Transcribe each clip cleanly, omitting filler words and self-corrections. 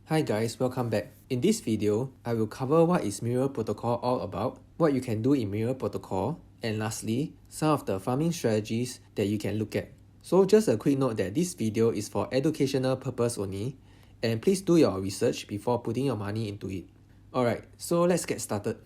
Hi guys, welcome back. In this video, I will cover what is Mirror Protocol all about, what you can do in Mirror Protocol, and lastly, some of the farming strategies that you can look at. So just a quick note that this video is for educational purpose only, and please do your research before putting your money into it. Alright, so let's get started.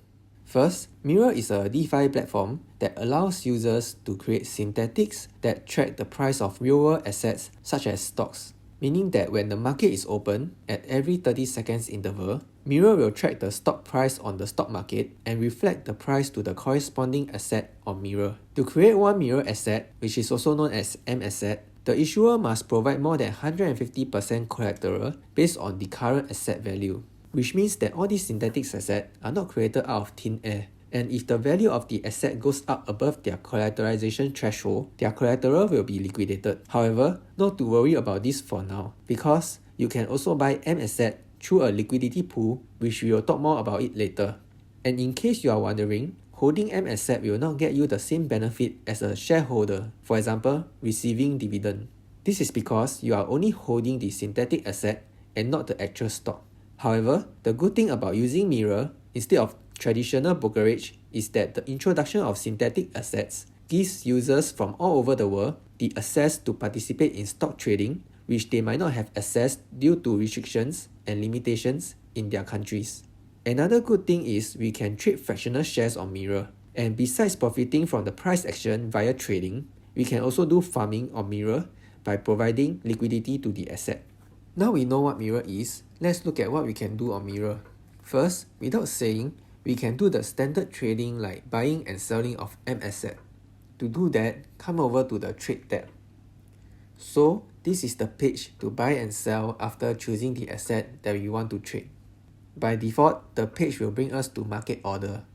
First, Mirror is a DeFi platform that allows users to create synthetics that track the price of real-world assets such as stocks. Meaning that when the market is open, at every 30 seconds interval, Mirror will track the stock price on the stock market and reflect the price to the corresponding asset on Mirror. To create one Mirror asset, which is also known as M asset, the issuer must provide more than 150% collateral based on the current asset value, which means that all these synthetic assets are not created out of thin air. And if the value of the asset goes up above their collateralization threshold, their collateral will be liquidated. However, not to worry about this for now, because you can also buy M asset through a liquidity pool, which we will talk more about it later. And in case you are wondering, holding M asset will not get you the same benefit as a shareholder, for example, receiving dividend. This is because you are only holding the synthetic asset and not the actual stock. However, the good thing about using Mirror instead of traditional brokerage is that the introduction of synthetic assets gives users from all over the world the access to participate in stock trading, which they might not have access due to restrictions and limitations in their countries. Another good thing is we can trade fractional shares on Mirror, and besides profiting from the price action via trading, we can also do farming on Mirror by providing liquidity to the asset. Now we know what Mirror is, let's look at what we can do on Mirror. First, without saying, we can do the standard trading like buying and selling of M asset. To do that, come over to the Trade tab. So, this is the page to buy and sell after choosing the asset that we want to trade. By default, the page will bring us to Market Order.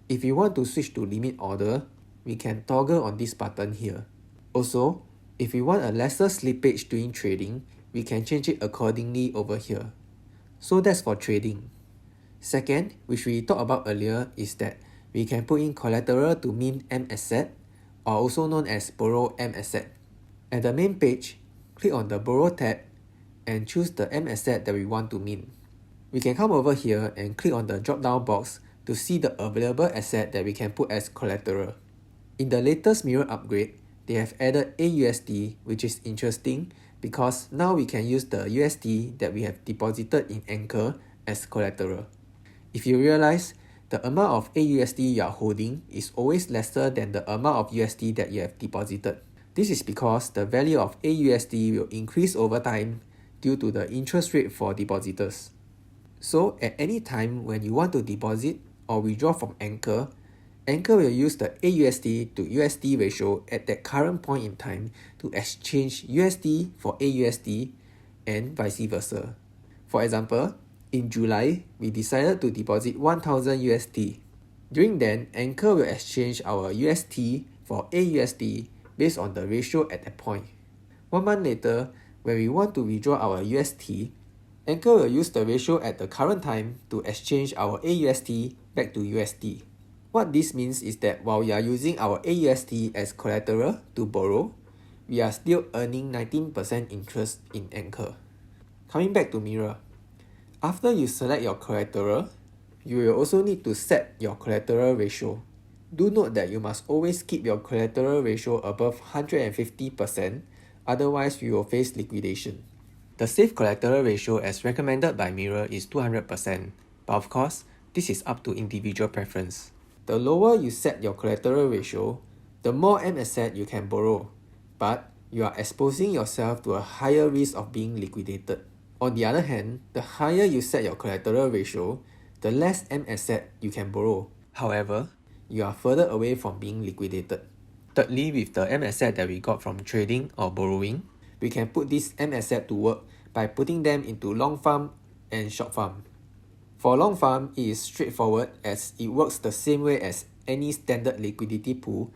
If you want to switch to Limit Order, we can toggle on this button here. Also, if we want a lesser slippage during trading, we can change it accordingly over here. So that's for trading. Second, which we talked about earlier, is that we can put in collateral to mint M asset, or also known as borrow M asset. At the main page, click on the Borrow tab and choose the M asset that we want to mint. We can come over here and click on the drop-down box to see the available asset that we can put as collateral. In the latest Mirror upgrade, they have added AUSD, which is interesting because now we can use the USD that we have deposited in Anchor as collateral. If you realize, the amount of AUSD you are holding is always lesser than the amount of USD that you have deposited. This is because the value of AUSD will increase over time due to the interest rate for depositors. So at any time when you want to deposit or withdraw from Anchor, Anchor will use the AUSD to USD ratio at that current point in time to exchange USD for AUSD and vice versa. For example, in July, we decided to deposit 1000 USD. During then, Anchor will exchange our USD for AUSD based on the ratio at that point. 1 month later, when we want to withdraw our USD, Anchor will use the ratio at the current time to exchange our AUSD back to USD. What this means is that while we are using our AUSD as collateral to borrow, we are still earning 19% interest in Anchor. Coming back to Mirror. After you select your collateral, you will also need to set your collateral ratio. Do note that you must always keep your collateral ratio above 150%, otherwise you will face liquidation. The safe collateral ratio as recommended by Mirror is 200%, but of course, this is up to individual preference. The lower you set your collateral ratio, the more M asset you can borrow, but you are exposing yourself to a higher risk of being liquidated. On the other hand, the higher you set your collateral ratio, the less M asset you can borrow. However, you are further away from being liquidated. Thirdly, with the M asset that we got from trading or borrowing, we can put this M asset to work by putting them into long farm and short farm. For long farm, it is straightforward as it works the same way as any standard liquidity pool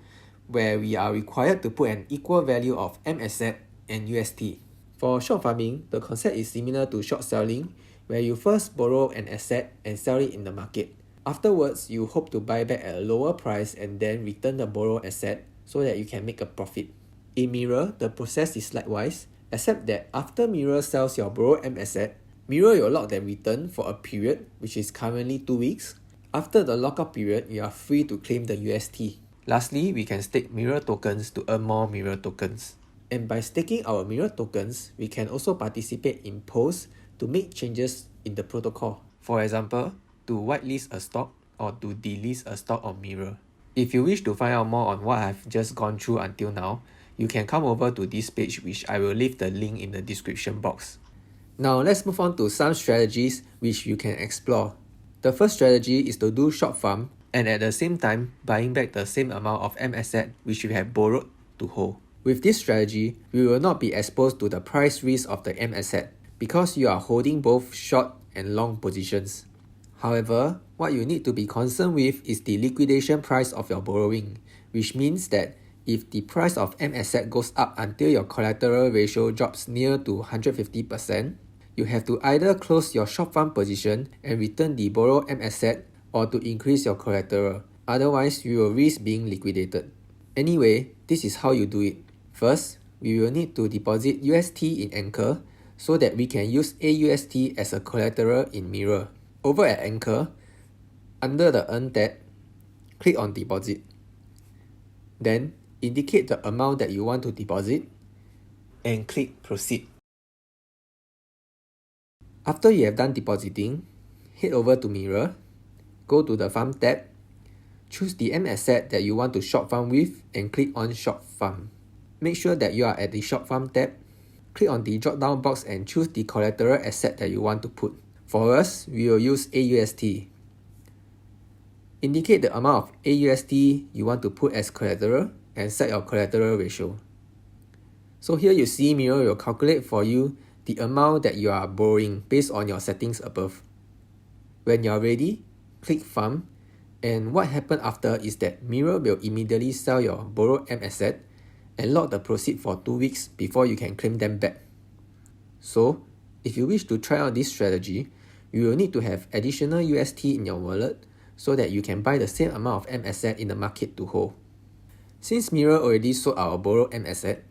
where we are required to put an equal value of M asset and USD. For short farming, the concept is similar to short selling, where you first borrow an asset and sell it in the market. Afterwards, you hope to buy back at a lower price and then return the borrowed asset so that you can make a profit. In Mirror, the process is likewise, except that after Mirror sells your borrowed M asset, Mirror your lock then return for a period which is currently 2 weeks. After the lockout period, you are free to claim the UST. Lastly, we can stake Mirror tokens to earn more Mirror tokens. And by staking our Mirror tokens, we can also participate in polls to make changes in the protocol. For example, to whitelist a stock or to delist a stock on Mirror. If you wish to find out more on what I've just gone through until now, you can come over to this page, which I will leave the link in the description box. Now let's move on to some strategies which you can explore. The first strategy is to do short farm and at the same time buying back the same amount of M asset which you have borrowed to hold. With this strategy, we will not be exposed to the price risk of the M asset because you are holding both short and long positions. However, what you need to be concerned with is the liquidation price of your borrowing, which means that if the price of M asset goes up until your collateral ratio drops near to 150%, you have to either close your short farm position and return the borrowed M asset or to increase your collateral. Otherwise, you will risk being liquidated. Anyway, this is how you do it. First, we will need to deposit UST in Anchor so that we can use AUST as a collateral in Mirror. Over at Anchor, under the Earn tab, click on Deposit. Then, indicate the amount that you want to deposit and click Proceed. After you have done depositing, head over to Mirror, go to the Farm tab, choose the M asset that you want to short farm with and click on Short Farm. Make sure that you are at the Short Farm tab, click on the drop down box and choose the collateral asset that you want to put. For us, we will use AUST. Indicate the amount of AUST you want to put as collateral and set your collateral ratio. So here you see Mirror will calculate for you the amount that you are borrowing based on your settings above. When you are ready, click Farm, and what happens after is that Mirror will immediately sell your borrowed M asset and lock the proceeds for 2 weeks before you can claim them back. So, if you wish to try out this strategy, you will need to have additional UST in your wallet so that you can buy the same amount of M asset in the market to hold. Since Mirror already sold our borrowed M asset,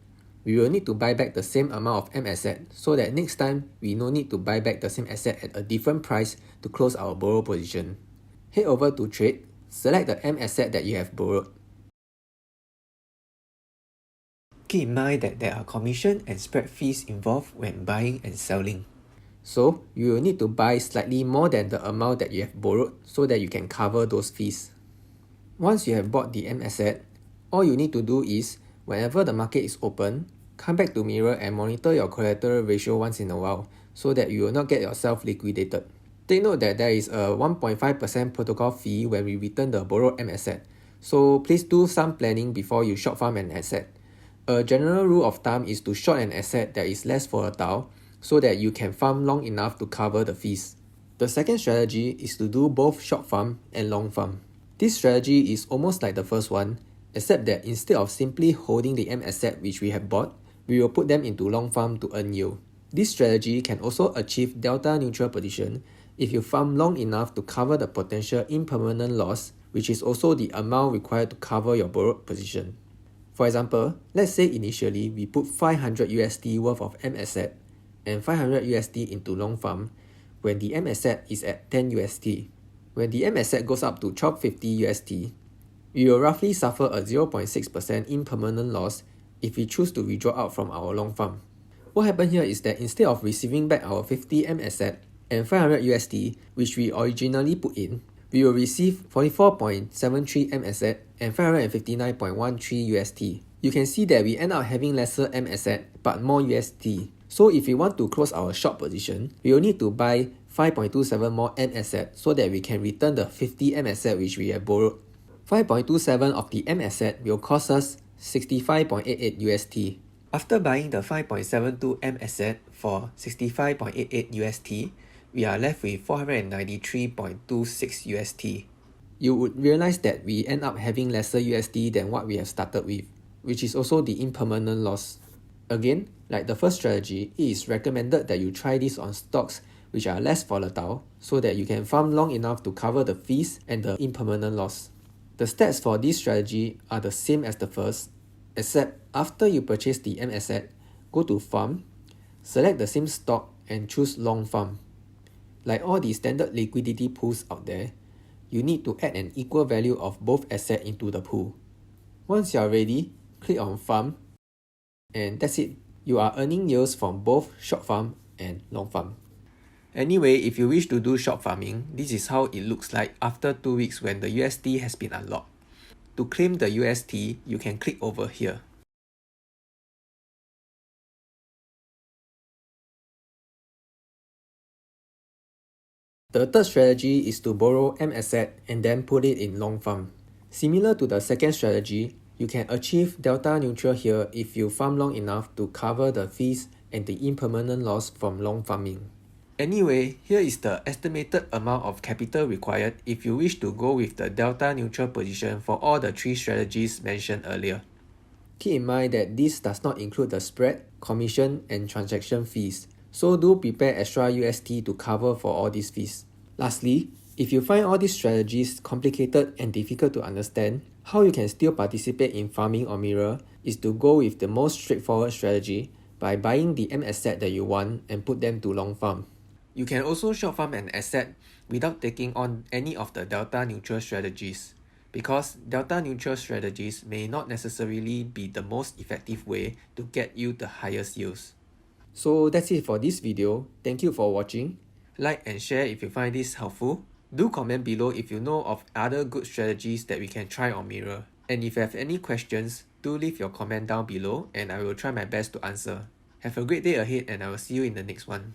we will need to buy back the same amount of M asset so that next time we no need to buy back the same asset at a different price to close our borrow position. Head over to Trade, select the M asset that you have borrowed. Keep in mind that there are commission and spread fees involved when buying and selling. So, you will need to buy slightly more than the amount that you have borrowed so that you can cover those fees. Once you have bought the M asset, all you need to do is, whenever the market is open, come back to Mirror and monitor your collateral ratio once in a while so that you will not get yourself liquidated. Take note that there is a 1.5% protocol fee when we return the borrowed M asset, so please do some planning before you short farm an asset. A general rule of thumb is to short an asset that is less volatile so that you can farm long enough to cover the fees. The second strategy is to do both short farm and long farm. This strategy is almost like the first one, except that instead of simply holding the M asset which we have bought, we will put them into long farm to earn yield. This strategy can also achieve delta neutral position if you farm long enough to cover the potential impermanent loss, which is also the amount required to cover your borrowed position. For example, let's say initially we put 500 USD worth of M asset and 500 USD into long farm when the M asset is at 10 USD. When the M asset goes up to 1250 USD, we will roughly suffer a 0.6% impermanent loss if we choose to withdraw out from our long farm. What happened here is that instead of receiving back our 50 M asset and 500 USD, which we originally put in, we will receive 44.73 M asset and 559.13 USD. You can see that we end up having lesser M asset but more USD. So if we want to close our short position, we will need to buy 5.27 more M asset so that we can return the 50 M asset which we have borrowed. 5.27 of the M asset will cost us 65.88 USD. After buying the 5.72 M asset for 65.88 USD, we are left with 493.26 USD. You would realize that we end up having lesser USD than what we have started with, which is also the impermanent loss. Again, like the first strategy, it is recommended that you try this on stocks which are less volatile so that you can farm long enough to cover the fees and the impermanent loss. The stats for this strategy are the same as the first, except after you purchase the M asset, go to Farm, select the same stock and choose Long Farm. Like all the standard liquidity pools out there, you need to add an equal value of both assets into the pool. Once you are ready, click on farm, and that's it. You are earning yields from both short farm and long farm. Anyway, if you wish to do short farming, this is how it looks like after 2 weeks when the UST has been unlocked. To claim the UST, you can click over here. The third strategy is to borrow M asset and then put it in long farm. Similar to the second strategy, you can achieve delta neutral here if you farm long enough to cover the fees and the impermanent loss from long farming. Anyway, here is the estimated amount of capital required if you wish to go with the delta neutral position for all the 3 strategies mentioned earlier. Keep in mind that this does not include the spread, commission, and transaction fees, so do prepare extra UST to cover for all these fees. Lastly, if you find all these strategies complicated and difficult to understand, how you can still participate in farming or mirror is to go with the most straightforward strategy by buying the M asset that you want and put them to long farm. You can also short farm an asset without taking on any of the delta neutral strategies, because delta neutral strategies may not necessarily be the most effective way to get you the highest yields. So that's it for this video. Thank you for watching. Like and share if you find this helpful. Do comment below if you know of other good strategies that we can try on mirror. And if you have any questions, do leave your comment down below and I will try my best to answer. Have a great day ahead and I will see you in the next one.